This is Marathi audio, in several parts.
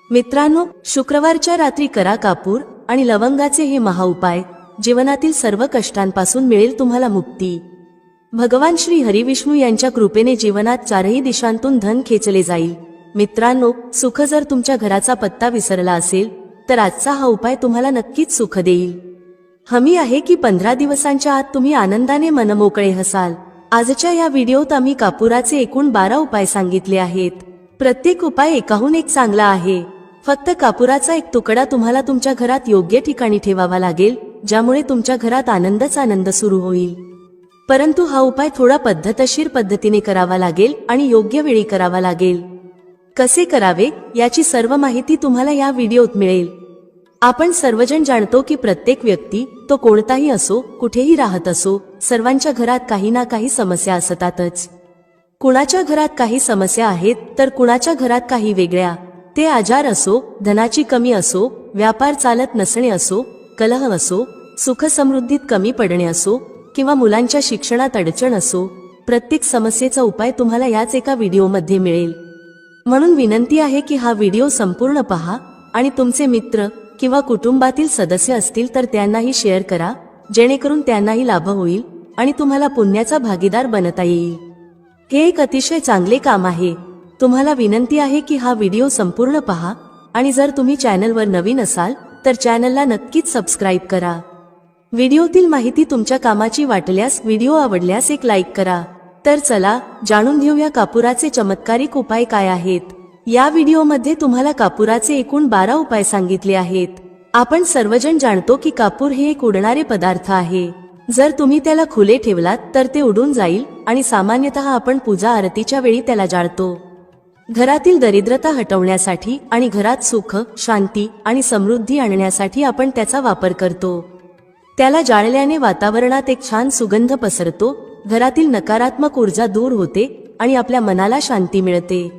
मित्रांनो, शुक्रवारच्या रात्री करा कापूर आणि लवंगाचे हे महाउपाय. जीवनातील सर्व कष्टांपासून मिळेल तुम्हाला मुक्ती. भगवान श्री हरिविष्णू यांच्या कृपेने जीवनात चारही दिशांतून धन खेचले जाईल. मित्रांनो, सुख जर तुमच्या घराचा पत्ता विसरला असेल तर आजचा हा उपाय तुम्हाला नक्कीच सुख देईल. हमी आहे की 15 दिवसांच्या आत तुम्ही आनंदाने मनमोकळे हसाल. आजच्या या व्हिडिओत आम्ही कापुराचे एकूण 12 उपाय सांगितले आहेत. प्रत्येक उपाय एकाहून एक चांगला आहे. फक्त कापुराचा एक तुकडा तुम्हाला तुमच्या घरात योग्य ठिकाणी ठेवावा लागेल, ज्यामुळे तुमच्या घरात आनंदच आनंद सुरू होईल. परंतु हा उपाय थोडा पद्धतशीर पद्धतीने करावा लागेल आणि योग्य वेळी करावा लागेल. कसे करावे याची सर्व माहिती तुम्हाला या व्हिडिओत मिळेल. आपण सर्वजण जाणतो की प्रत्येक व्यक्ती, तो कोणताही असो, कुठेही राहत असो, सर्वांच्या घरात काही ना काही समस्या असतातच. कुणाच्या घरात काही समस्या आहेत तर कुणाच्या घरात काही वेगळ्या. ते आजार असो, धनाची कमी असो, व्यापार चालत नसणे असो, कलह असो, सुख समृद्धीत कमी पडणे असो किंवा मुलांच्या शिक्षणात अडचण असो, प्रत्येक समस्येचा उपाय तुम्हाला याच एका व्हिडिओमध्ये मिळेल. म्हणून विनंती आहे की हा व्हिडिओ संपूर्ण पहा आणि तुमचे मित्र किंवा कुटुंबातील सदस्य असतील तर त्यांनाही शेअर करा, जेणेकरून त्यांनाही लाभ होईल आणि तुम्हाला पुण्याचा भागीदार बनता येईल. हे एक अतिशय चांगले काम आहे. तुम्हाला विनंती आहे की हा व्हिडिओ संपूर्ण पहा आणि जर तुम्ही चॅनलवर नवीन असाल तर चॅनलला नक्कीच सबस्क्राईब करा. व्हिडिओतील माहिती तुमच्या कामाची वाटल्यास, व्हिडिओ आवडल्यास एक लाईक करा. तर चला जाणून घेऊया कापुराचे चमत्कारिक उपाय काय आहेत. या व्हिडिओमध्ये तुम्हाला कापुराचे एकूण 12 उपाय सांगितले आहेत. आपण सर्वजण जाणतो की कापूर हे एक उडणारे पदार्थ आहे. जर तुम्ही त्याला खुले ठेवलात तर ते उडून जाईल आणि सामान्यतः आपण पूजा आरतीच्या वेळी त्याला जाळतो. घरातील दरिद्रता हटवण्यासाठी आणि घरात सुख, शांती आणि समृद्धी आणण्यासाठी आपण त्याचा वापर करतो. त्याला जाळल्याने वातावरणात एक छान सुगंध पसरतो, घरातील नकारात्मक ऊर्जा दूर होते आणि आपल्या मनाला शांती मिळते.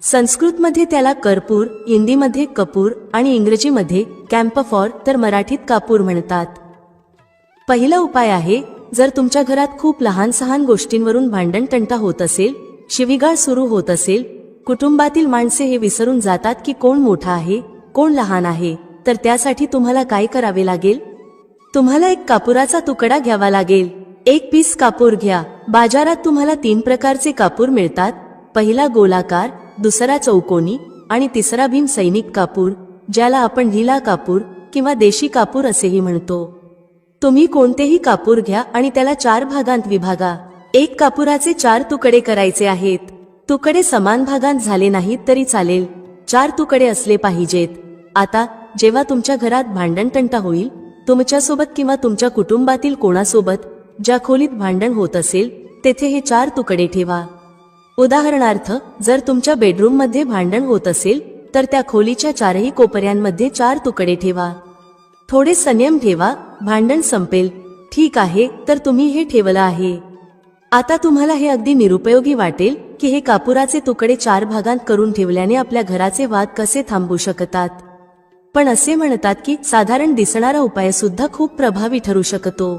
संस्कृतमध्ये त्याला कर्पूर, हिंदीमध्ये कपूर आणि इंग्रजीमध्ये कॅम्फॉर तर मराठीत कापूर म्हणतात. पहिला उपाय आहे, जर तुमच्या घरात खूप लहान सहान गोष्टींवरून भांडण तंटा होत असेल, शिवीगाळ सुरू होत असेल, कुटुंबातील माणसे हे विसरून जातात की कोण मोठा आहे, कोण लहान आहे, तर त्यासाठी तुम्हाला काय करावे लागेल? तुम्हाला एक कापुराचा तुकडा घ्यावा लागेल. एक पीस कापूर घ्या. बाजारात तुम्हाला 3 प्रकारचे कापूर मिळतात. पहिला गोलाकार, दुसरा चौकोनी आणि तिसरा भीम सैनिक कापूर, ज्याला आपण ढिला कापूर किंवा देशी कापूर असेही म्हणतो. तुम्ही कोणतेही कापूर घ्या आणि त्याला 4 भागांत विभागा. एक कापुराचे 4 तुकडे करायचे आहेत. तुकडे समान भागांत झाले नाहीत तरी चालेल, 4 तुकडे असले पाहिजेत. आता जेव्हा तुमच्या घरात भांडण तंटा होईल, तुमच्यासोबत किंवा तुमच्या कुटुंबातील कोणासोबत ज्या खोलीत भांडण होत असेल तेथे हे 4 तुकडे ठेवा. उदाहरणार्थ, जर तुमच्या बेडरूममध्ये भांडण होत असेल तर त्या खोलीच्या 4ही कोपऱ्यांमध्ये 4 तुकडे ठेवा. थोडे संयम ठेवा, भांडण संपेल. ठीक आहे, तर तुम्ही हे ठेवलं आहे. आता तुम्हाला हे अगदी निरुपयोगी वाटेल की हे कापुराचे तुकडे 4 भागांत करून ठेवल्याने आपल्या घराचे वाद कसे थांबू शकतात. पण असे म्हणतात की साधारण दिसणारा उपाय सुद्धा खूप प्रभावी ठरू शकतो.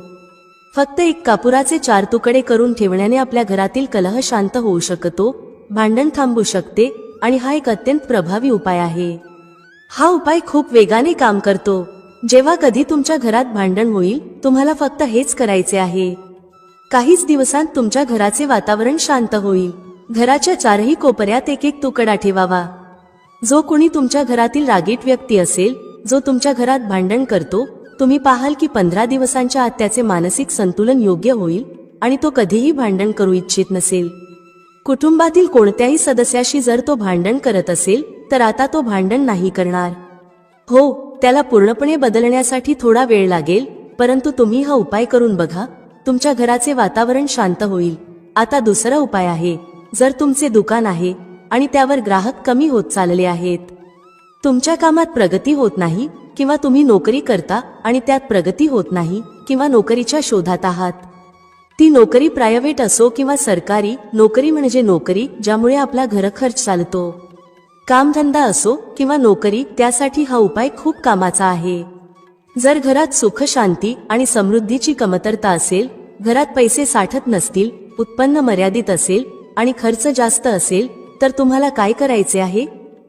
फक्त एक कापुराचे 4 तुकडे करून ठेवण्याने आपल्या घरातील कलह शांत होऊ शकतो, भांडण थांबू शकते आणि हा एक अत्यंत प्रभावी उपाय आहे. हा उपाय खूप वेगाने काम करतो. जेव्हा कधी तुमच्या घरात भांडण होईल, तुम्हाला फक्त हेच करायचे आहे. काहीच दिवसांत तुमच्या घराचे वातावरण शांत होईल. घराच्या 4ही कोपऱ्यात एक एक तुकडा ठेवावा. जो कुणी तुमच्या घरातील रागीट व्यक्ती असेल, जो तुमच्या घरात भांडण करतो, तुम्ही पाहाल की 15 दिवसांच्या आत त्याचे मानसिक संतुलन योग्य होईल आणि तो कधीही भांडण करू इच्छित नसेल. कुटुंबातील कोणत्याही सदस्याशी जर तो भांडण करत असेल तर आता तो भांडण नाही करणार. हो, त्याला पूर्णपणे बदलण्यासाठी थोडा वेळ लागेल, परंतु तुम्ही हा उपाय करून बघा, तुमच्या घराचे वातावरण शांत होईल. आता दुसरा उपाय आहे, जर तुमचे दुकान आहे आणि त्यावर ग्राहक कमी होत चालले आहेत, तुमच्या कामात प्रगती होत नाही किंवा तुम्ही नोकरी करता आणि त्यात प्रगती होत नाही किंवा नोकरीच्या शोधात आहात, ती नोकरी प्रायव्हेट असो किंवा सरकारी, नोकरी म्हणजे नोकरी ज्यामुळे आपला घरखर्च चालतो. कामधंदा असो किंवा नोकरी, त्यासाठी हा उपाय खूप कामाचा आहे. जर घरात सुख, शांती आणि समृद्धीची कमतरता असेल, घरात पैसे साठत नसतील, उत्पन्न मर्यादित असेल आणि खर्च जास्त असेल, तर तुम्हाला काय करायचे आहे?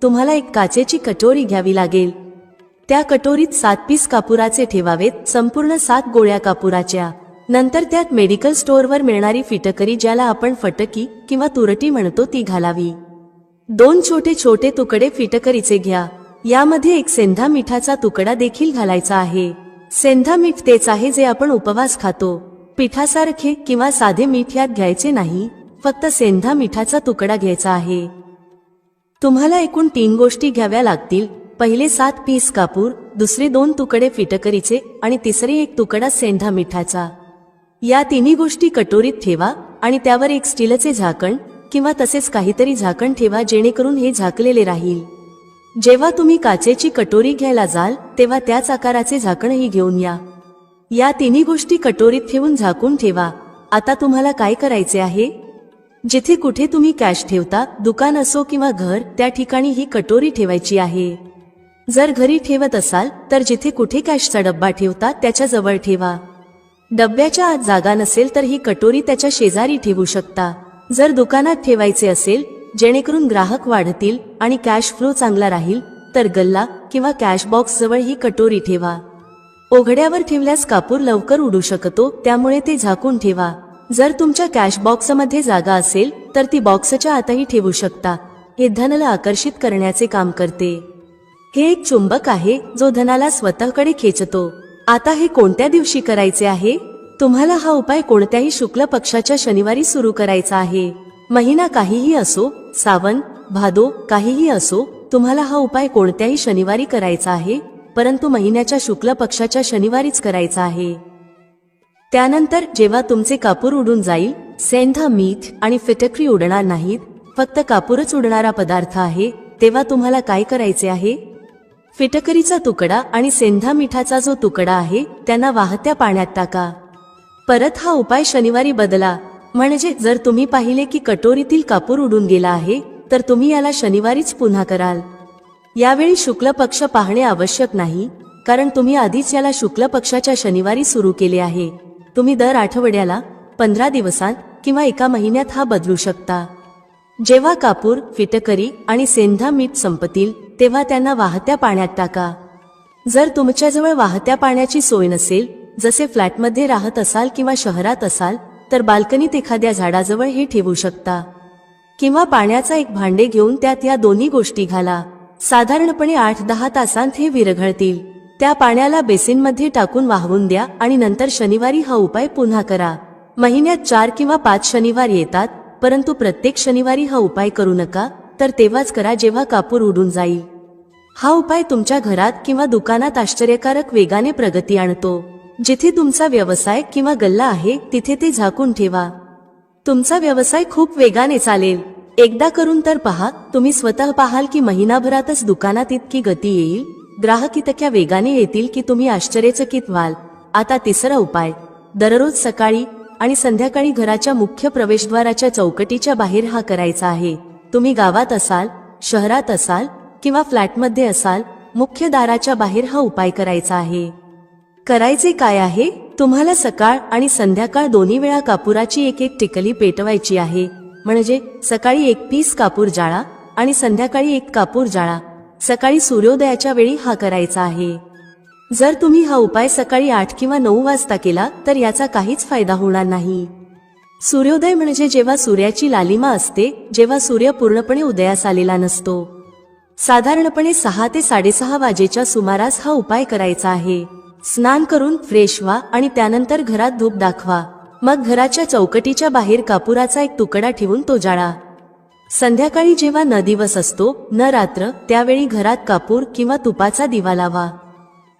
तुम्हाला एक काचेची कटोरी घ्यावी लागेल. त्या कटोरीत 7 पीस कापुराचे ठेवावेत, संपूर्ण 7 गोळ्या कापुराच्या. नंतर त्यात मेडिकल स्टोअरवर मिळणारी फिटकरी, ज्याला आपण फटकी किंवा तुरटी म्हणतो, ती घालावी. 2 छोटे छोटे तुकडे फिटकरीचे घ्या. यामध्ये एक सेंधा मिठाचा तुकडा देखील घालायचा आहे. सेंधा मीठ तेच आहे जे आपण उपवास खातो. पिठासारखे किंवा साधे मीठ यात घ्यायचे नाही, फक्त सेंधा मिठाचा तुकडा घ्यायचा आहे. तुम्हाला एकूण 3 गोष्टी घ्याव्या लागतील. पहिले 7 पीस कापूर, दुसरे 2 तुकडे फिटकरीचे आणि तिसरे 1 तुकडा सेंधा मिठाचा. या तिन्ही गोष्टी कटोरीत ठेवा आणि त्यावर एक स्टीलचे झाकण किंवा तसेच काहीतरी झाकण ठेवा, जेणेकरून हे झाकलेले राहील. जेव्हा तुम्ही काचेची कटोरी घ्यायला जाल तेव्हा त्याच आकाराचे झाकणही घेऊन या. या तिन्ही गोष्टी कटोरीत ठेवून झाकून ठेवा. आता तुम्हाला काय करायचे आहे? जिथे कुठे तुम्ही कॅश ठेवता, दुकान असो किंवा घर, त्या ठिकाणी ही कटोरी ठेवायची आहे. जर घरी ठेवत असाल तर जिथे कुठे कॅशचा डब्बा ठेवता त्याच्या जवळ ठेवा. डब्याच्या आत जागा नसेल तर ही कटोरी त्याच्या शेजारी ठेवू शकता. जर दुकानात ठेवायचे असेल जेणेकरून ग्राहक वाढतील आणि कॅश फ्लो चांगला राहील, तर गल्ला किंवा कॅश बॉक्स जवळ ही कटोरी ठेवा. उघड्यावर ठेवल्यास कापूर लवकर उडू शकतो, त्यामुळे ते झाकून ठेवा. जर तुमच्या कॅश बॉक्समध्ये जागा असेल तर ती बॉक्सच्या आतही ठेवू शकता. हे धनाला आकर्षित करण्याचे काम करते. हे एक चुंबक आहे जो धनाला स्वतःकडे खेचतो. आता हे कोणत्या दिवशी करायचे आहे? तुम्हाला हा उपाय कोणत्याही शुक्ल पक्षाच्या शनिवारी सुरू करायचा आहे. महिना काहीही असो, सावन, भादो काहीही असो, तुम्हाला हा उपाय कोणत्याही शनिवारी करायचा आहे, परंतु महिन्याच्या शुक्ल पक्षाच्या शनिवारीच करायचा आहे. त्यानंतर जेव्हा तुमचे कापूर उडून जाईल, सेंधा मीठ आणि फिटकरी उडणार नाहीत, फक्त कापूरच उडणारा पदार्थ आहे, तेव्हा तुम्हाला काय करायचे आहे? फिटकरीचा तुकडा आणि सेंधा मिठाचा जो तुकडा आहे त्यांना वाहत्या पाण्यात टाका. परत हा उपाय शनिवारी बदला. म्हणजे जर तुम्ही पाहिले की कटोरीतील कापूर उडून गेला आहे तर तुम्ही याला शनिवारीच पुन्हा कराल. यावेळी शुक्ल पक्ष पाहणे आवश्यक नाही, कारण तुम्ही आधीच याला शुक्ल पक्षाच्या शनिवारी सुरू केले आहे. तुम्ही दर आठवड्याला, 15 दिवसांत किंवा 1 महिन्यात हा बदलू शकता. जेव्हा कापूर, फिटकरी आणि सेंधा मीठ संपतील तेव्हा त्यांना वाहत्या पाण्यात टाका. जर तुमच्याजवळ वाहत्या पाण्याची सोय नसेल, जसे फ्लॅटमध्ये राहत असाल किंवा शहरात असाल, तर बाल्कनीत एखाद्या झाडाजवळ हे ठेवू शकता. किंवा पाण्याचा एक भांडे घेऊन त्यात या दोन्ही गोष्टी घाला. साधारणपणे 8-10 तासांत हे विरघळतील. त्या पाण्याला बेसिनमध्ये टाकून वाहवून द्या आणि नंतर शनिवारी हा उपाय पुन्हा करा. महिन्यात 4 किंवा 5 शनिवार येतात, परंतु प्रत्येक शनिवारी हा उपाय करू नका, तर तेव्हाच करा जेव्हा कापूर उडून जाईल. हा उपाय तुमच्या घरात किंवा दुकानात आश्चर्यकारक वेगाने प्रगती आणतो. जिथे तुमचा व्यवसाय किंवा गल्ला आहे तिथे ते झाकून ठेवा. तुमचा व्यवसाय खूप वेगाने चालेल. एकदा करून तर पहा. तुम्ही स्वतः पाहाल की महिनाभरातच दुकानात इतकी गती येईल, ग्राहक इतक्या वेगाने येतील की तुम्ही आश्चर्यचकित व्हाल. आता तिसरा उपाय. दररोज सकाळी आणि संध्याकाळी घराच्या मुख्य प्रवेशद्वाराच्या चौकटीच्या बाहेर हा करायचा आहे. तुम्ही गावात असाल, शहरात असाल किंवा फ्लॅटमध्ये असाल, मुख्य दाराच्या बाहेर हा उपाय करायचा आहे. करायचे काय आहे? तुम्हाला सकाळ आणि संध्याकाळ दोन्ही वेळा कापुराची एक टिकली पेटवायची आहे. म्हणजे सकाळी 1 पीस कापूर जाळा आणि संध्याकाळी 1 कापूर जाळा. सकाळी सूर्योदयाच्या वेळी हा करायचा आहे. जर तुम्ही हा उपाय सकाळी 8 किंवा 9 वाजता केला तर याचा काहीच फायदा होणार नाही. सूर्योदय म्हणजे जेव्हा सूर्याची लालिमा असते, जेव्हा सूर्य पूर्णपणे उदयास आलेला नसतो. साधारणपणे 6 ते 6:30 वाजेच्या सुमारास हा उपाय करायचा आहे. स्नान करून फ्रेश व्हा आणि त्यानंतर घरात धूप दाखवा. मग घराच्या चौकटीच्या बाहेर कापुराचा एक तुकडा ठेवून तो जाळा. संध्याकाळी जेव्हा न दिवस असतो, न रात्र, त्यावेळी घरात कापूर किंवा तुपाचा दिवा लावा.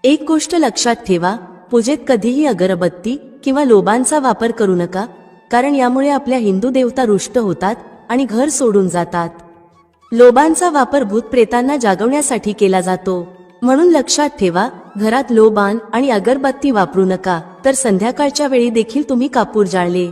एक गोष्ट लक्षात ठेवा, पूजेत कधीही अगरबत्ती किंवा लोबांचा वापर करू नका, कारण यामुळे आपल्या हिंदू देवता रुष्ट होतात आणि घर सोडून जातात. लोबांचा वापर भूतप्रेतांना जागवण्यासाठी केला जातो. म्हणून लक्षात ठेवा, घरात लोबान आणि अगरबत्ती वापरू नका, तर संध्याकाळच्या वेळी देखील तुम्ही कापूर जाळले.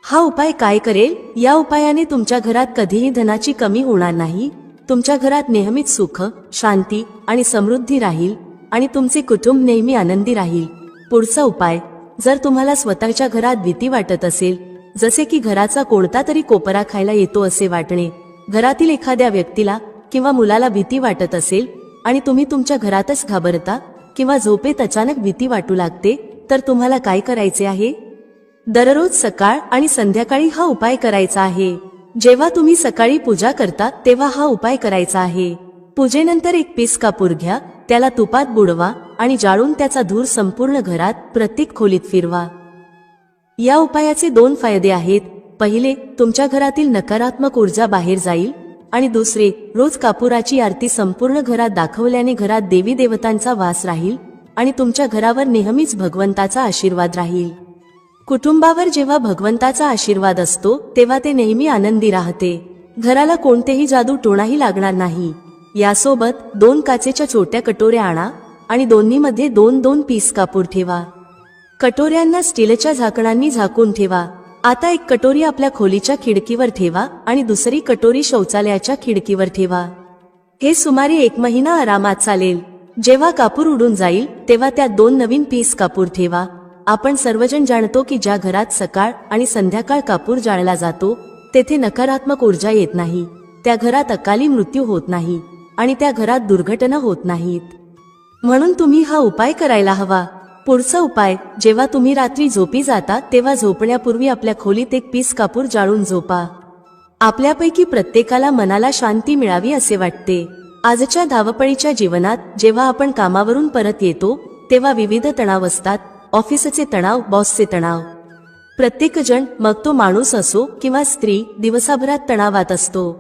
हा उपाय काय करेल? या उपायाने तुमच्या घरात कधीही धनाची कमी होणार नाही. तुमच्या घरात नेहमीच सुख, शांती आणि समृद्धी राहील आणि तुमचे कुटुंब नेहमी आनंदी राहील. पुढचा उपाय. जर तुम्हाला स्वतःच्या घरात भीती वाटत असेल, जसे की घराचा कोणता तरी कोपरा खायला येतो असे वाटणे, घरातील एखाद्या व्यक्तीला किंवा मुलाला भीती वाटत असेल आणि तुम्ही तुमच्या घरातच घाबरता किंवा झोपेत अचानक भीती वाटू लागते, तर तुम्हाला काय करायचे आहे? दररोज सकाळ आणि संध्याकाळी हा उपाय करायचा आहे. जेव्हा तुम्ही सकाळी पूजा करता तेव्हा हा उपाय करायचा आहे. पूजेनंतर एक पीस कापूर घ्या, त्याला तुपात बुडवा आणि जाळून त्याचा धूर संपूर्ण घरात प्रत्येक खोलीत फिरवा. या उपायाचे 2 फायदे आहेत. पहिले, तुमच्या घरातील नकारात्मक ऊर्जा बाहेर जाईल आणि दुसरे, रोज कापुराची आरती संपूर्ण घरात दाखवल्याने घरात देवी देवतांचा वास राहील आणि तुमच्या घरावर नेहमीच भगवंताचा आशीर्वाद राहील. कुटुंबावर जेव्हा भगवंताचा आशीर्वाद असतो तेव्हा ते नेहमी आनंदी राहते. घराला कोणतेही जादू टोणाही लागणार नाही. यासोबत 2 काचेच्या छोट्या कटोऱ्या आणा आणि दोन्हीमध्ये 2-2 पीस कापूर ठेवा. कटोऱ्यांना स्टीलच्या झाकणांनी झाकून ठेवा. आता एक कटोरी आपल्या खोलीच्या खिडकीवर ठेवा आणि दुसरी कटोरी शौचालयाच्या खिडकीवर ठेवा. हे सुमारे 1 महिना आरामात चालेल. जेव्हा कापूर उडून जाईल तेव्हा त्यात 2 नवीन पीस कापूर ठेवा. आपण सर्वजण जाणतो की ज्या घरात सकाळ आणि संध्याकाळ कापूर जाळला जातो तेथे नकारात्मक ऊर्जा येत नाही, त्या घरात अकाली मृत्यू होत नाही आणि त्या घरात दुर्घटना होत नाहीत. म्हणून तुम्ही हा उपाय करायला हवा. पुढचा उपाय, जेव्हा तुम्ही रात्री झोपी जाता तेव्हा झोपण्यापूर्वी आपल्या खोलीत एक पीस कापूर जाळून झोपा. आपल्यापैकी प्रत्येकाला मनाला शांती मिळावी असे वाटते. आजच्या धावपळीच्या जीवनात जेव्हा आपण कामावरून परत येतो तेव्हा विविध तणाव असतात. ऑफिसचे तणाव, बॉसचे तणाव. प्रत्येकजण, मग तो माणूस असो किंवा स्त्री, दिवसाभरात तणावात असतो.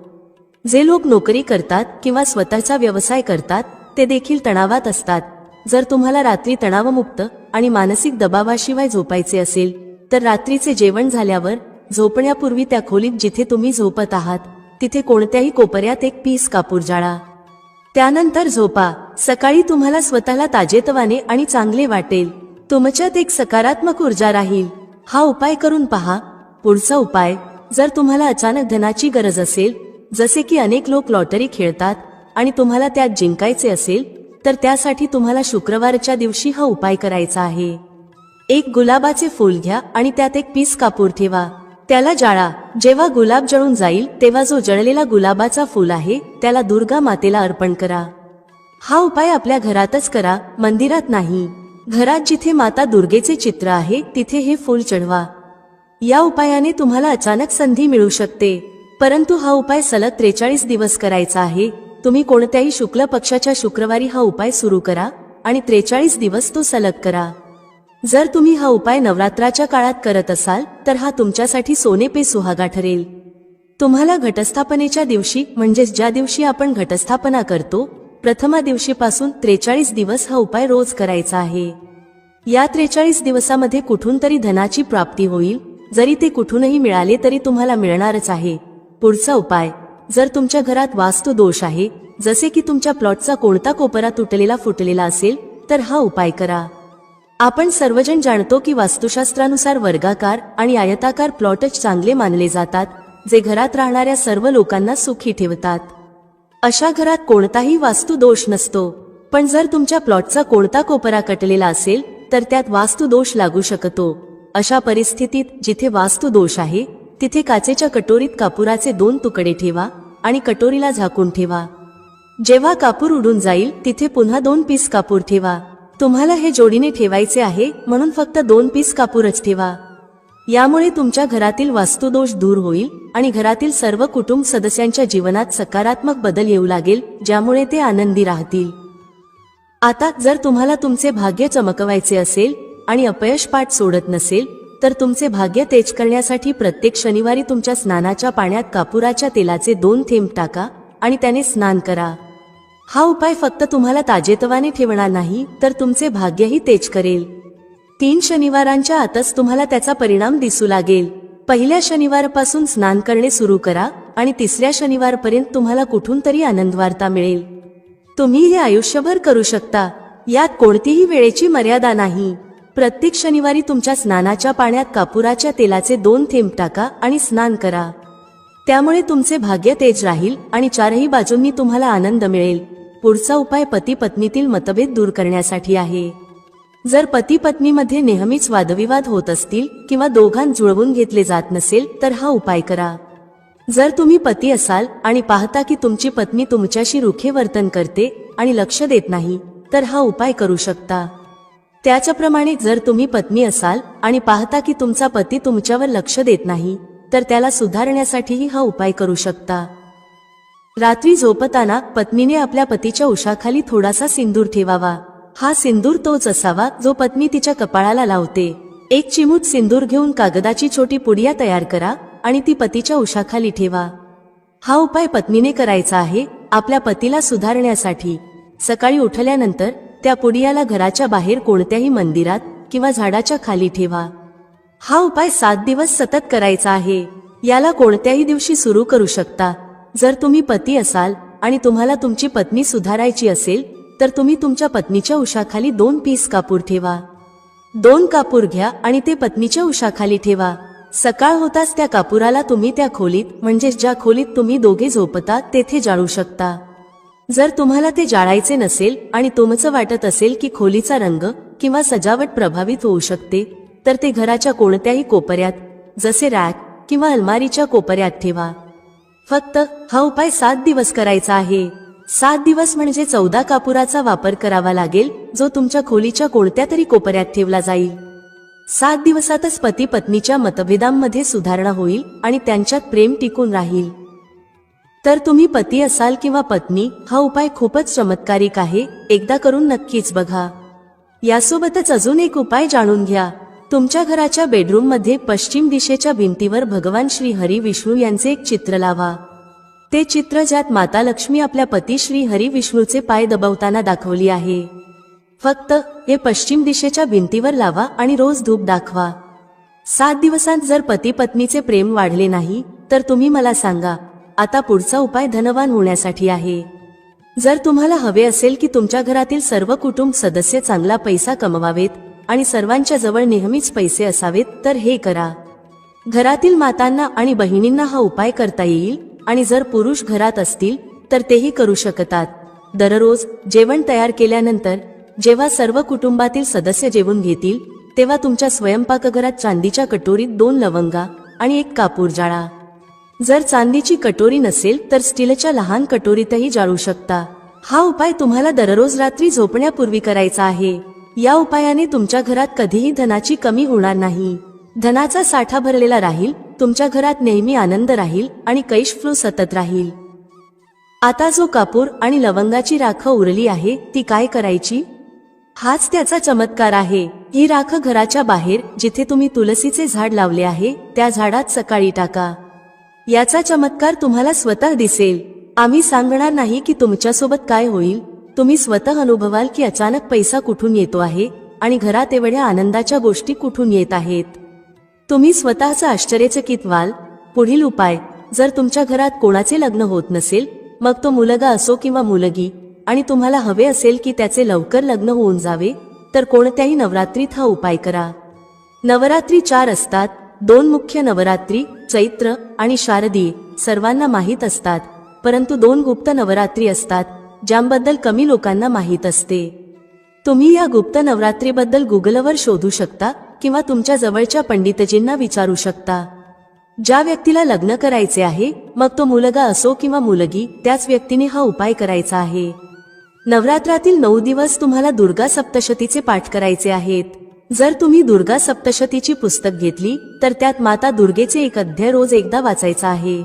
जे लोक नोकरी करतात किंवा स्वतःचा व्यवसाय करतात ते देखील तणावात असतात. जर तुम्हाला रात्री तणावमुक्त आणि मानसिक दबावाशिवाय झोपायचे असेल तर रात्रीचे जेवण झाल्यावर झोपण्यापूर्वी त्या खोलीत जिथे तुम्ही झोपत आहात तिथे कोणत्याही कोपऱ्यात एक पीस कापूर जाळा. त्यानंतर झोपा. सकाळी तुम्हाला स्वतःला ताजेतवाने आणि चांगले वाटेल. तुमच्यात एक सकारात्मक ऊर्जा राहील. हा उपाय करून पहा. पुढचा उपाय, जर तुम्हाला अचानक धनाची गरज असेल, जसे की अनेक लोक लॉटरी खेळतात आणि तुम्हाला त्यात जिंकायचे असेल, तर त्यासाठी तुम्हाला शुक्रवारच्या दिवशी हा उपाय करायचा आहे. एक गुलाबाचे फूल घ्या आणि त्यात एक पीस कापूर ठेवा. त्याला जाळा. जेव्हा गुलाब जळून जाईल तेव्हा जो जळलेला गुलाबाचा फूल आहे त्याला दुर्गा मातेला अर्पण करा. हा उपाय आपल्या घरातच करा, मंदिरात नाही. घरात जिथे माता दुर्गेचे चित्र आहे तिथे हे फूल चढवा. या उपायाने तुम्हाला अचानक संधी मिळू शकते, परंतु हा उपाय सलग 43 दिवस करायचा आहे. तुम्ही कोणत्याही शुक्ल पक्षाच्या शुक्रवारी हा उपाय सुरू करा आणि 43 दिवस तो सलग करा. जर तुम्ही हा उपाय नवरात्राच्या काळात करत असाल तर हा तुमच्यासाठी सोने पे सुहागा ठरेल. तुम्हाला घटस्थापनेच्या दिवशी, म्हणजेच ज्या दिवशी आपण घटस्थापना करतो, प्रथमा दिवशीपासून 43 दिवस हा उपाय रोज करायचा आहे. या 43 दिवसामध्ये कुठून तरी धनाची प्राप्ती होईल. जरी ते कुठूनही मिळाले तरी तुम्हाला मिळणारच आहे. पुढचा उपाय, जर तुमच्या घरात वास्तू दोष आहे, जसे की तुमच्या प्लॉटचा कोणता कोपरा तुटलेला फुटलेला असेल, तर हा उपाय करा. आपण सर्वजण जाणतो की वास्तुशास्त्रानुसार वर्गाकार आणि आयताकार प्लॉटच चांगले मानले जातात, जे घरात राहणाऱ्या सर्व लोकांना सुखी ठेवतात. अशा घरात कोणताही वास्तू दोष नसतो. पण जर तुमच्या प्लॉटचा कोणता कोपरा कटलेला असेल तर त्यात वास्तू दोष लागू शकतो. अशा परिस्थितीत जिथे वास्तू दोष आहे तिथे काचेच्या कटोरीत कापुराचे 2 तुकडे ठेवा आणि कटोरीला झाकून ठेवा. जेव्हा कापूर उडून जाईल तिथे पुन्हा 2 पीस कापूर ठेवा. तुम्हाला हे जोडीने ठेवायचे आहे म्हणून फक्त 2 पीस कापूरच ठेवा. यामुळे तुमच्या घरातील वास्तुदोष दूर होईल आणि घरातील सर्व कुटुंब सदस्यांच्या जीवनात सकारात्मक बदल येऊ लागेल, ज्यामुळे ते आनंदी राहतील. आता जर तुम्हाला तुमचे भाग्य चमकवायचे असेल आणि अपयश पाठ सोडत नसेल तर तुमचे भाग्य तेज करण्यासाठी प्रत्येक शनिवारी तुमच्या स्नानाच्या पाण्यात कापुराच्या तेलाचे 2 थेंब टाका आणि त्याने स्नान करा. हा उपाय फक्त तुम्हाला ताजेतवाने ठेवणार नाही तर तुमचे भाग्यही तेज करेल. 3 शनिवारांच्या आतच तुम्हाला त्याचा परिणाम दिसू लागेल. पहिल्या शनिवारपासून स्नान करणे सुरू करा आणि 3ऱ्या शनिवारपर्यंत तुम्हाला कुठून तरी आनंदवार्ता मिळेल. तुम्ही हे आयुष्यभर करू शकता. यात कोणतीही वेळेची मर्यादा नाही. प्रत्येक शनिवारी तुमच्या स्नानाच्या पाण्यात कापुराच्या तेलाचे 2 थेंब टाका आणि स्नान करा. त्यामुळे तुमचे भाग्य तेज राहील आणि 4ही बाजूंनी तुम्हाला आनंद मिळेल. पुढचा उपाय पती पत्नीतील मतभेद दूर करण्यासाठी आहे. जर पती पत्नीमध्ये नेहमीच वादविवाद होत असतील किंवा दोघांत जुळवून घेतले जात नसेल तर हा उपाय करा. जर तुम्ही पती असाल आणि पाहता की तुमची पत्नी तुमच्याशी रुखे वर्तन करते आणि लक्ष देत नाही, तर हा उपाय करू शकता. त्याचप्रमाणे जर तुम्ही पत्नी असाल आणि पाहता की तुमचा पती तुमच्यावर लक्ष देत नाही, तर त्याला सुधारण्यासाठीही हा उपाय करू शकता. रात्री झोपताना पत्नीने आपल्या पतीच्या उशाखाली थोडासा सिंदूर ठेवावा. हा सिंदूर तोच असावा जो पत्नी तिच्या कपाळाला लावते. एक चिमूट सिंदूर घेऊन कागदाची छोटी पुडिया तयार करा आणि ती पतीच्या उशाखाली ठेवा. हा उपाय पत्नीने करायचा आहे आपल्या पतीला सुधारण्यासाठी. सकाळी उठल्यानंतर त्या पुडियाला घराच्या बाहेर कोणत्याही मंदिरात किंवा झाडाच्या खाली ठेवा. हा उपाय 7 दिवस सतत करायचा आहे. याला कोणत्याही दिवशी सुरू करू शकता. जर तुम्ही पती असाल आणि तुम्हाला तुमची पत्नी सुधारायची असेल, तर तुम्ही तुमच्या पत्नीच्या उशाखाली 2 पीस कापूर ठेवा. 2 कापूर घ्या आणि ते पत्नीच्या उशाखाली ठेवा. सकाळ होताच त्या कापुराला तुम्ही त्या खोलीत, म्हणजे ज्या खोलीत तुम्ही दोघे झोपता, तेथे जाळू शकता. जर तुम्हाला ते जाळायचे नसेल आणि तुमचं वाटत असेल की खोलीचा रंग किंवा सजावट प्रभावित होऊ शकते, तर ते घराच्या कोणत्याही कोपऱ्यात, जसे रॅक किंवा अलमारीच्या कोपऱ्यात ठेवा. फक्त हा उपाय 7 दिवस करायचा आहे. 7 दिवस म्हणजे 14 कापुराचा वापर करावा लागेल, जो तुमच्या खोलीच्या कोणत्या तरी कोपऱ्यात ठेवला जाईल. 7 दिवसातच पती पत्नीच्या मतभेदांमध्ये सुधारणा होईल आणि त्यांच्यात प्रेम टिकून राहील. तर तुम्ही पती असाल किंवा पत्नी, हा उपाय खूपच चमत्कारिक आहे. एकदा करून नक्कीच बघा. यासोबतच अजून एक उपाय जाणून घ्या. तुमच्या घराच्या बेडरूम मध्ये पश्चिम दिशेच्या भिंतीवर भगवान श्री हरी विष्णू यांचे एक चित्र लावा. ते चित्र ज्यात माता लक्ष्मी आपल्या पती श्री हरी विष्णूचे पाय दबवताना दाखवली आहे. फक्त हे पश्चिम दिशेच्या भिंतीवर लावा आणि रोज धूप दाखवा. 7 दिवसांत जर पती पत्नीचे प्रेम वाढले नाही, तर तुम्ही मला सांगा. आता पुढचा उपाय धनवान होण्यासाठी आहे. जर तुम्हाला हवे असेल की तुमच्या घरातील सर्व कुटुंब सदस्य चांगला पैसा कमवावेत आणि सर्वांच्या जवळ नेहमीच पैसे असावेत, तर हे करा. घरातील मातांना आणि बहिणींना हा उपाय करता येईल आणि जर पुरुष घरात असतील तर तेही करू शकतात. दररोज जेवण तयार केल्यानंतर जेव्हा सर्व कुटुंबातील सदस्य जेवून घेतील, तेव्हा तुमच्या स्वयंपाकघरात चांदीच्या कटोरीत 2 लवंगा आणि 1 कापूर जाळा. जर चांदीची कटोरी नसेल तर स्टीलच्या लहान कटोरीतही जाळू शकता. हा उपाय तुम्हाला दररोज रात्री झोपण्यापूर्वी करायचा आहे. या उपायाने तुमच्या घरात कधीही धनाची कमी होणार नाही. धनाचा साठा भरलेला राहील, तुमच्या घरात नेहमी आनंद राहील आणि कैश फ्लो सतत राहील. आता जो कापूर आणि लवंगाची राख उरली आहे, ती काय करायची? हाच त्याचा चमत्कार आहे. ही राख घराच्या बाहेर जिथे तुम्ही तुलसीचे झाड लावले आहे, त्या झाडात सकाळी टाका. याचा चमत्कार तुम्हाला स्वतः दिसेल. आम्ही सांगणार नाही की तुमच्यासोबत काय होईल. तुम्ही स्वतः अनुभवाल की अचानक पैसा कुठून येतो आहे आणि घरात एवढ्या आनंदाच्या गोष्टी कुठून येत आहेत. तुम्ही स्वतःच आश्चर्यचकित व्हाल. पुढील उपाय. जर तुमच्या घरात कोणाचे लग्न होत नसेल, मग तो मुलगा असो किंवा मुलगी, आणि तुम्हाला हवे असेल की त्याचे लवकर लग्न होऊन जावे, तर कोणत्याही नवरात्रीत हा उपाय करा. नवरात्री 4 असतात. 2 मुख्य नवरात्री, चैत्र आणि शारदीय, सर्वांना माहीत असतात. परंतु 2 गुप्त नवरात्री असतात, ज्याबद्दल कमी लोकांना माहीत असते. तुम्ही या गुप्त नवरात्रीबद्दल गुगलवर शोधू शकता किंवा तुमच्या जवळच्या पंडितजींना विचारू शकता. ज्या व्यक्तीला लग्न करायचे आहे, मग तो मुलगा असो किंवा मुलगी, त्याच व्यक्तीने हा उपाय करायचा आहे. नवरात्रातील 9 दिवस तुम्हाला दुर्गा सप्तशतीचे पाठ करायचे आहेत. जर तुम्ही दुर्गा सप्तशतीची पुस्तक घेतली, तर त्यात माता दुर्गेचे एक अध्याय रोज एकदा वाचायचा आहे.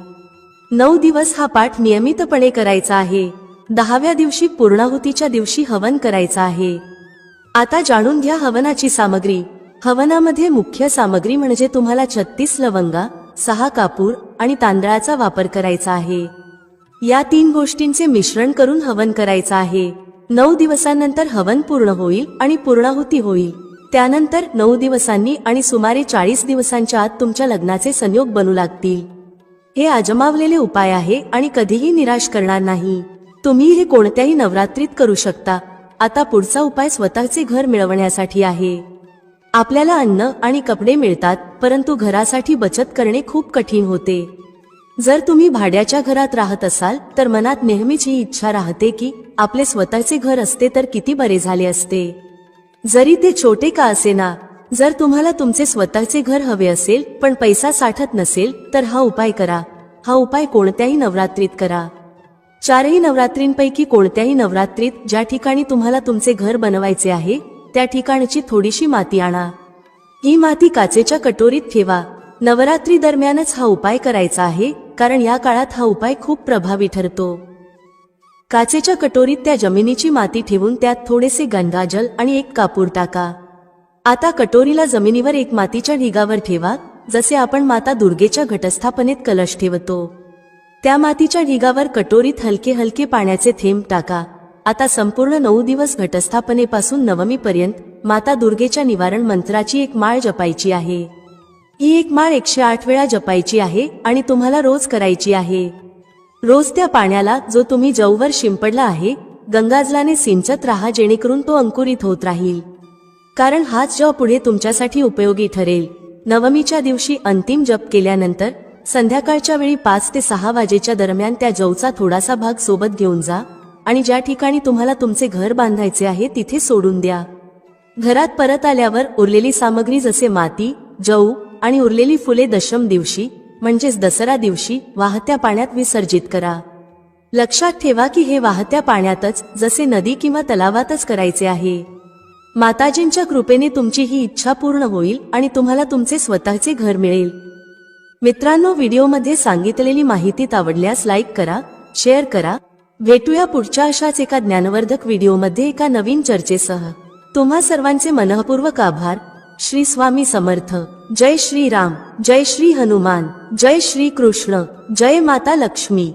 9 दिवस हा पाठ नियमितपणे करायचा आहे. 10व्या दिवशी पूर्णाहुतीच्या दिवशी हवन करायचा आहे. आता जाणून घ्या हवनाची सामग्री. हवनामध्ये मुख्य सामग्री म्हणजे तुम्हाला 36 लवंगा, 6 कापूर आणि तांदळाचा वापर करायचा आहे. या 3 गोष्टींचे मिश्रण करून हवन करायचा आहे. 9 दिवसांनंतर हवन पूर्ण होईल आणि पूर्णाहुती होईल. त्यानंतर 9 दिवसांनी आणि सुमारे 40 दिवसांच्या आत तुमच्या लग्नाचे संयोग बनू लागतील. हे आजमावलेले उपाय आहे आणि कधीही निराश करणार नाही. तुम्ही हे कोणत्याही नवरात्रीत करू शकता. आता पुढचा उपाय स्वतःचे घर मिळवण्यासाठी आहे. आपल्याला अन्न आणि कपडे मिळतात, परंतु घरासाठी बचत करणे खूप कठीण होते. जर तुम्ही भाड्याच्या घरात राहत असाल, तर मनात नेहमीच ही इच्छा राहते की आपले स्वतःचे घर असते तर किती बरे झाले असते, जरी ते छोटे का असेना. जर तुम्हाला तुमचे स्वतःचे घर हवे असेल पण पैसा साठत नसेल, तर हा उपाय करा. हा उपाय कोणत्याही नवरात्रीत करा. 4ही नवरात्रींपैकी कोणत्याही नवरात्रीत ज्या ठिकाणी तुम्हाला तुमचे घर बनवायचे आहे त्या ठिकाणची थोडीशी माती आणा. ही माती काचेच्या कटोरीत ठेवा. नवरात्री दरम्यानच हा उपाय करायचा आहे, कारण या काळात हा उपाय खूप प्रभावी ठरतो. काचेच्या कटोरीत त्या जमिनीची माती ठेवून त्यात थोडेसे गंगाजल आणि एक कापूर टाका. आता कटोरीला जमिनीवर एक मातीच्या ढिगावर ठेवा, जसे आपण माता दुर्गेच्या घटस्थापनेत कलश ठेवतो. त्या मातीच्या ढिगावर कटोरीत हलके हलके पाण्याचे थेंब टाका. आता संपूर्ण 9 दिवस घटस्थापनेपासून नवमीपर्यंत माता दुर्गेच्या निवारण मंत्राची एक माळ जपायची आहे. ही एक माळ 108 वेळा जपायची आहे आणि तुम्हाला रोज करायची आहे. रोज त्या पाण्याला, जो तुम्ही जववर शिंपडला आहे, गंगाजलाने सिंचत राहा, जेणेकरून तो अंकुरित होत राहील. कारण हाच जप पुढे तुमच्यासाठी उपयोगी ठरेल. नवमीच्या दिवशी अंतिम जप केल्यानंतर संध्याकाळच्या वेळी 5 ते 6 वाजेच्या दरम्यान त्या जवचा थोडासा भाग सोबत घेऊन जा आणि ज्या ठिकाणी तुम्हाला तुमचे घर बांधायचे आहे तिथे सोडून द्या. घरात परत आल्यावर उरलेली सामग्री जसे माती, जव आणि उरलेली फुले दशम दिवशी म्हणजेच दसरा दिवशी वाहत्या पाण्यात विसर्जित करा. लक्षात ठेवा की हे वाहत्या पाण्यातच, जसे नदी किंवा तलावातच करायचे आहे. माताजींच्या कृपेने तुमची ही इच्छा पूर्ण होईल आणि तुम्हाला तुमचे स्वतःचे घर मिळेल. मित्रांनो, व्हिडिओमध्ये सांगितलेली माहिती आवडल्यास लाईक करा, शेअर करा. भेटूया पुढच्या अशाच एका ज्ञानवर्धक व्हिडिओमध्ये एका नवीन चर्चेसह. तुम्हा सर्वांचे मनःपूर्वक आभार. श्री स्वामी समर्थ. जय श्री राम, जय श्री हनुमान, जय श्री कृष्ण, जय माता लक्ष्मी.